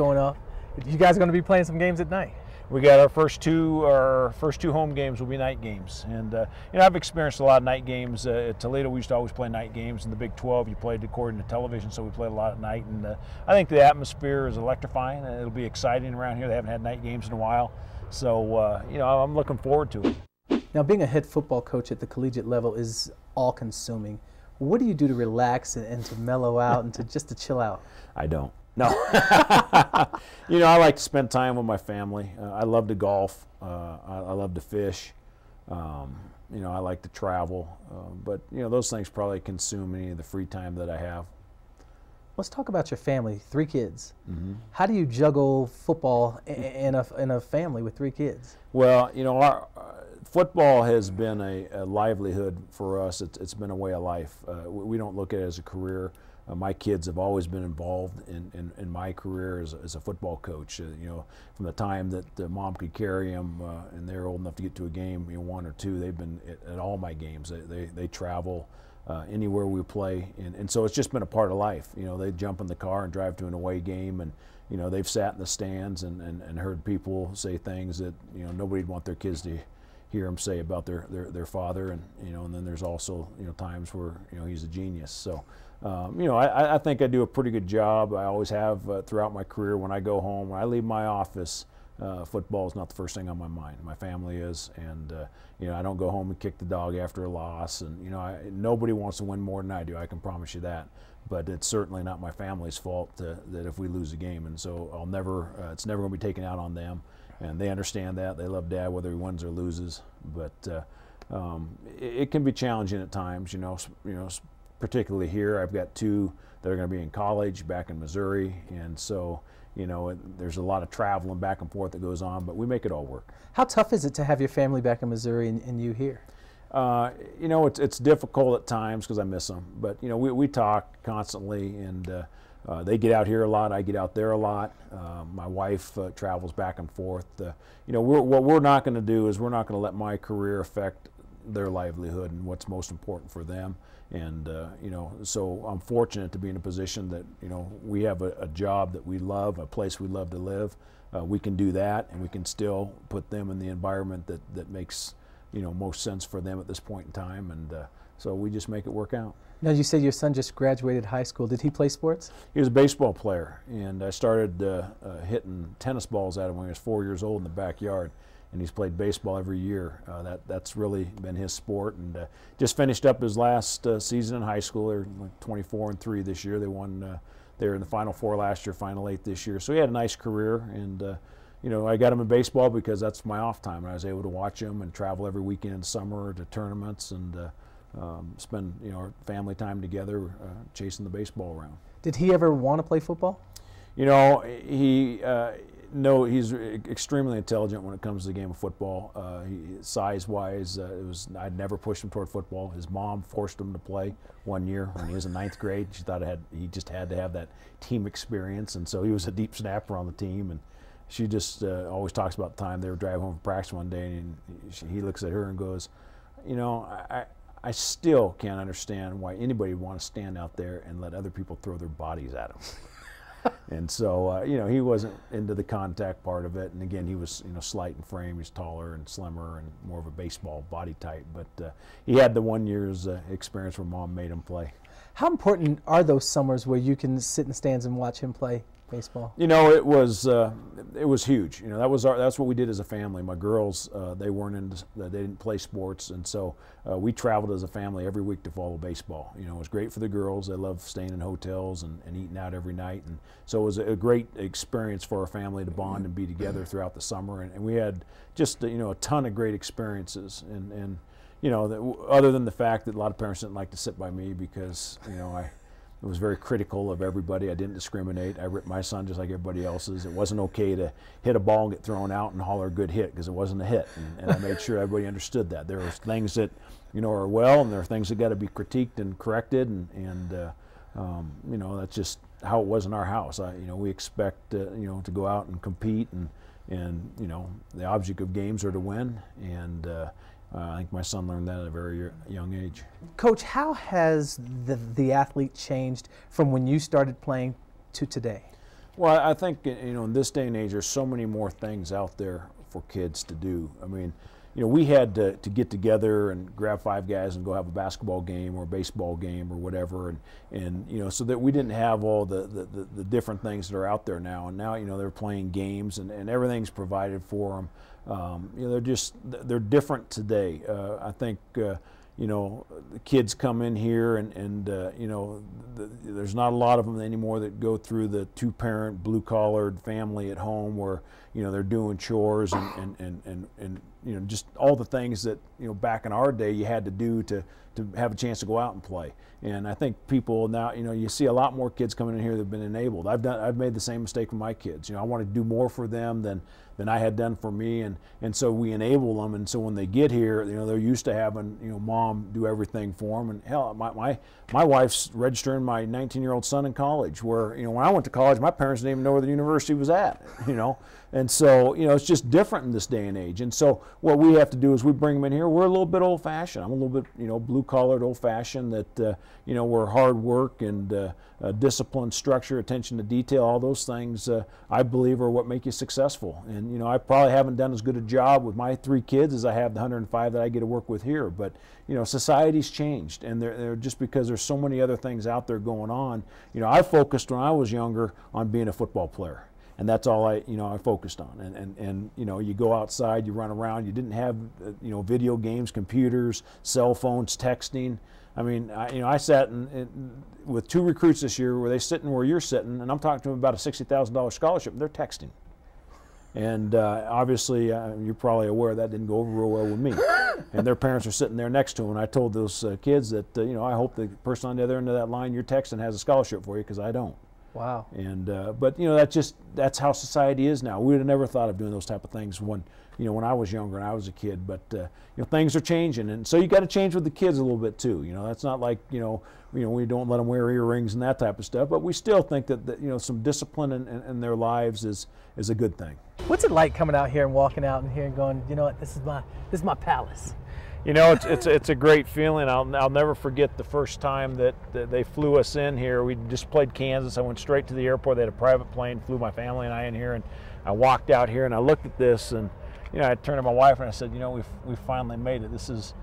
going off. You guys are going to be playing some games at night. We got our first two home games will be night games, and I've experienced a lot of night games at Toledo. We used to always play night games. In the Big 12, you played according to television, so we played a lot at night. And I think the atmosphere is electrifying, and it'll be exciting around here. They haven't had night games in a while, so I'm looking forward to it. Now, being a head football coach at the collegiate level is all-consuming. What do you do to relax and to mellow out and to chill out? I don't. No. I like to spend time with my family. I love to golf. I love to fish. I like to travel. But those things probably consume any of the free time that I have. Let's talk about your family, 3 kids. Mm-hmm. How do you juggle football in a family with 3 kids? Well, our football has been a livelihood for us. It's been a way of life. We don't look at it as a career. My kids have always been involved in my career as a football coach. From the time that mom could carry them and they're old enough to get to a game, 1 or 2, they've been at all my games. They travel anywhere we play, and so it's just been a part of life. They jump in the car and drive to an away game, and they've sat in the stands and heard people say things that nobody'd want their kids to hear them say about their father, and then there's also times where he's a genius. So. I think I do a pretty good job. I always have throughout my career. When I go home, when I leave my office, football is not the first thing on my mind. My family is, and I don't go home and kick the dog after a loss. And nobody wants to win more than I do. I can promise you that. But it's certainly not my family's fault that if we lose a game. And so I'll never. It's never going to be taken out on them, and they understand that. They love Dad whether he wins or loses. But it can be challenging at times. Particularly here, I've got 2 that are going to be in college back in Missouri, and so there's a lot of traveling back and forth that goes on, but we make it all work. How tough is it to have your family back in Missouri and you here? It's difficult at times because I miss them, but we talk constantly, and they get out here a lot. I get out there a lot. My wife travels back and forth. What we're not going to do is we're not going to let my career affect their livelihood and what's most important for them. And so I'm fortunate to be in a position that we have a job that we love, a place we love to live. We can do that, and we can still put them in the environment that makes most sense for them at this point in time. And so we just make it work out. Now, you said your son just graduated high school. Did he play sports? He was a baseball player, and I started hitting tennis balls at him when he was 4 years old in the backyard. And he's played baseball every year. That's really been his sport, and just finished up his last season in high school. They're like 24-3 this year. They won. They were in the Final 4 last year, Final 8 this year. So he had a nice career, and I got him in baseball because that's my off time, and I was able to watch him and travel every weekend in summer to tournaments and spend our family time together chasing the baseball around. Did he ever want to play football? No, he's extremely intelligent when it comes to the game of football. Size-wise, I'd never pushed him toward football. His mom forced him to play one year when he was in 9th grade. She thought he just had to have that team experience, and so he was a deep snapper on the team. And she just always talks about the time they were driving home from practice one day, and he looks at her and goes, I still can't understand why anybody would want to stand out there and let other people throw their bodies at him. And so, he wasn't into the contact part of it. And again, he was, slight in frame. He's taller and slimmer and more of a baseball body type. But he had the 1 year's experience where Mom made him play. How important are those summers where you can sit in the stands and watch him play baseball? It was huge. That's what we did as a family. My girls, they didn't play sports, and so we traveled as a family every week to follow baseball. It was great for the girls. They loved staying in hotels and eating out every night, and so it was a great experience for our family to bond and be together throughout the summer. And we had just a ton of great experiences. And other than the fact that a lot of parents didn't like to sit by me because I was very critical of everybody. I didn't discriminate. I ripped my son just like everybody else's. It wasn't okay to hit a ball and get thrown out and holler a good hit because it wasn't a hit. And I made sure everybody understood that. There are things that, are well, and there are things that got to be critiqued and corrected. And that's just how it was in our house. We expect, to go out and compete, and the object of games are to win. And I think my son learned that at a very young age. Coach, how has the athlete changed from when you started playing to today? Well, I think, you know, in this day and age, there's so many more things out there for kids to do. I mean, you know, we had to get together and grab 5 guys and go have a basketball game or a baseball game or whatever, and you know, so that we didn't have all the different things that are out there now. And now, you know, they're playing games and everything's provided for them. You know, they're different today. I think. You know, the kids come in here and you know, there's not a lot of them anymore that go through the 2-parent blue-collared family at home where, you know, they're doing chores and you know, just all the things that, you know, back in our day you had to do to have a chance to go out and play. And I think people now, you know, you see a lot more kids coming in here that have been enabled. I've made the same mistake with my kids. You know, I want to do more for them than I had done for me, and so we enable them. And so when they get here, you know, they're used to having, you know, mom do everything for them. And hell, my wife's registering my 19-year-old son in college, where, you know, when I went to college, my parents didn't even know where the university was at, you know. And so, you know, it's just different in this day and age. And so what we have to do is we bring them in here. We're a little bit old-fashioned. I'm a little bit, you know, blue-collared, old-fashioned, that, you know, we're hard work and discipline, structure, attention to detail, all those things, I believe, are what make you successful. And, you know, I probably haven't done as good a job with my 3 kids as I have the 105 that I get to work with here. But, you know, society's changed, and they're just because there's so many other things out there going on. You know, I focused when I was younger on being a football player. And that's all I focused on. And you know, you go outside, you run around. You didn't have, you know, video games, computers, cell phones, texting. I mean, I sat with 2 recruits this year where they sitting where you're sitting, and I'm talking to them about a $60,000 scholarship, and they're texting. And obviously, you're probably aware that didn't go over real well with me. And their parents are sitting there next to them, and I told those kids that, you know, I hope the person on the other end of that line you're texting has a scholarship for you, because I don't. Wow. And but, you know, that's how society is now. We would have never thought of doing those type of things when I was younger and I was a kid. But you know, things are changing, and so you got to change with the kids a little bit too. You know, that's not like, you know, we don't let them wear earrings and that type of stuff. But we still think that you know, some discipline in their lives is a good thing. What's it like coming out here and walking out in here and going, you know what, this is my palace? You know, it's a great feeling. I'll never forget the first time that they flew us in here. We just played Kansas. I went straight to the airport. They had a private plane, flew my family and I in here, and I walked out here and I looked at this, and you know, I turned to my wife and I said, you know, we finally made it. This is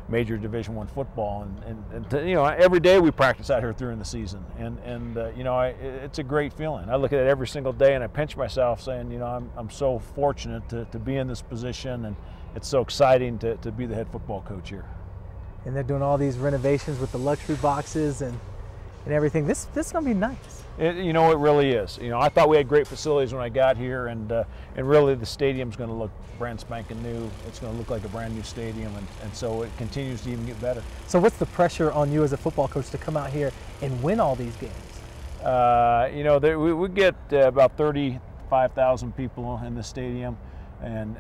major Division I football, and you know, every day we practice out here during the season, and you know, it's a great feeling. I look at it every single day and I pinch myself, saying, you know, I'm so fortunate to be in this position, and it's so exciting to be the head football coach here. And they're doing all these renovations with the luxury boxes and everything. This is gonna be nice. You know, it really is. You know, I thought we had great facilities when I got here, and really the stadium's going to look brand spanking new. It's going to look like a brand new stadium, and so it continues to even get better. So what's the pressure on you as a football coach to come out here and win all these games? You know, we get about 35,000 people in the stadium, and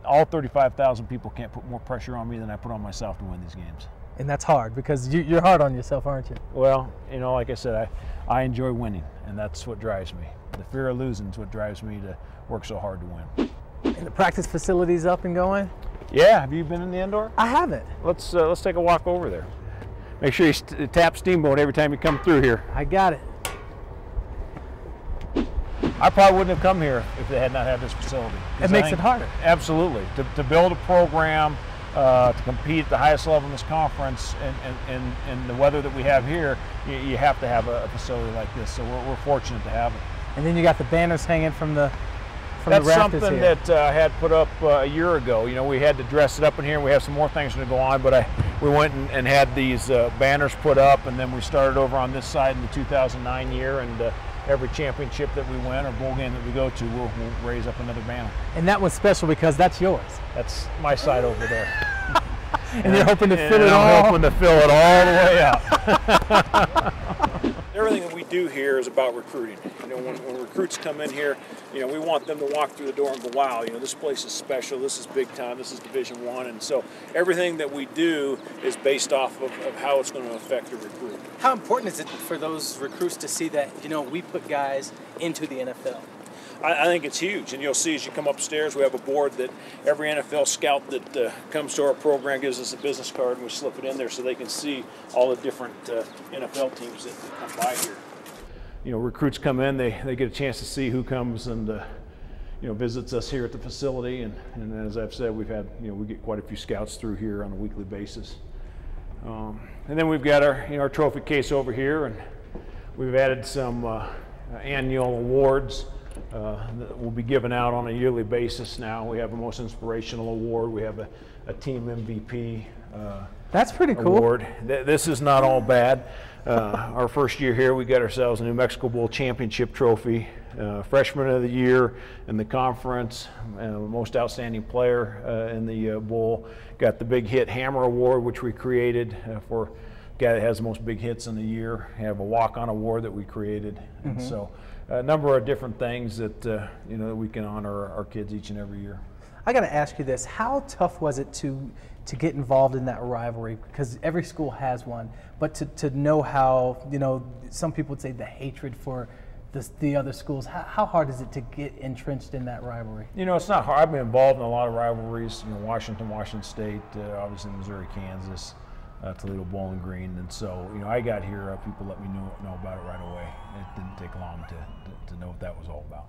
all 35,000 people can't put more pressure on me than I put on myself to win these games. And that's hard, because you're hard on yourself, aren't you? Well, you know, like I said, I enjoy winning, and that's what drives me. The fear of losing is what drives me to work so hard to win. And the practice facility's up and going? Yeah, have you been in the indoor? I haven't. Let's take a walk over there. Make sure you tap Steamboat every time you come through here. I got it. I probably wouldn't have come here if they had not had this facility. It makes it harder. Absolutely. To build a program, to compete at the highest level in this conference, and the weather that we have here, you have to have a facility like this. So we're fortunate to have it. And then you got the banners hanging from the That's rafters something here. that I had put up a year ago. You know, we had to dress it up in here. We have some more things to go on, but we went and had these banners put up, and then we started over on this side in the 2009 year, and every championship that we win or bowl game that we go to, we'll raise up another banner. And that was special because that's yours. That's my side over there. And you're hoping to fill it I'm all? hoping to fill it all the way out. Everything that we do here is about recruiting. You know, when recruits come in here, you know, we want them to walk through the door and go, wow, you know, this place is special, this is big time, this is Division I, and so everything that we do is based off of how it's going to affect a recruit. How important is it for those recruits to see that, you know, we put guys into the NFL? I think it's huge, and you'll see as you come upstairs, we have a board that every NFL scout that comes to our program gives us a business card, and we slip it in there so they can see all the different NFL teams that come by here. recruits come in, they get a chance to see who comes and visits us here at the facility, and as I've said, we've had we get quite a few scouts through here on a weekly basis. And then we've got our trophy case over here, and we've added some annual awards that will be given out on a yearly basis now. We have a most inspirational award. We have a team MVP. That's pretty cool. Award. This is not all bad. Our first year here, we got ourselves a New Mexico Bowl championship trophy, freshman of the year in the conference, most outstanding player in the bowl. Got the big hit hammer award, which we created for a guy that has the most big hits in the year. We have a walk-on award that we created, and so a number of different things that that we can honor our kids each and every year. I got to ask you this: how tough was it to get involved in that rivalry? Because every school has one, but to know how, some people would say the hatred for the other schools. How hard is it to get entrenched in that rivalry? It's not hard. I've been involved in a lot of rivalries. Washington State, obviously Missouri, Kansas, Toledo, Bowling Green, and so I got here. People let me know about it right away. It didn't take long to know what that was all about.